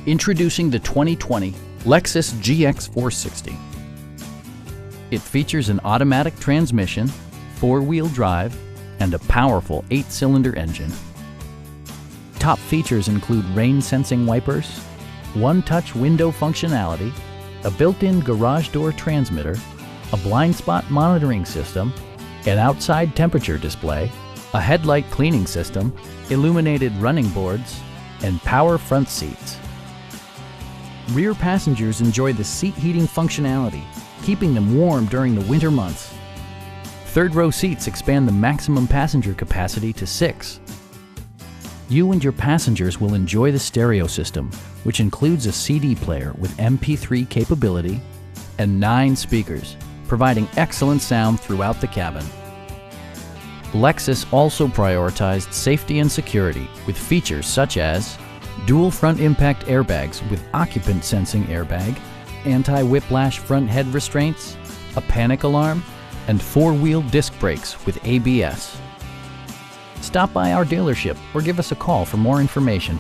Introducing the 2020 Lexus GX 460. It features an automatic transmission, four-wheel drive, and a powerful 8-cylinder engine. Top features include rain-sensing wipers, one-touch window functionality, a built-in garage door transmitter, a blind spot monitoring system, an outside temperature display, a headlight cleaning system, illuminated running boards, and power front seats. Rear passengers enjoy the seat heating functionality, keeping them warm during the winter months. Third-row seats expand the maximum passenger capacity to 6. You and your passengers will enjoy the stereo system, which includes a CD player with MP3 capability and 9 speakers, providing excellent sound throughout the cabin. Lexus also prioritized safety and security with features such as dual front impact airbags with occupant sensing airbag, anti-whiplash front head restraints, a panic alarm, and 4-wheel disc brakes with ABS. Stop by our dealership or give us a call for more information.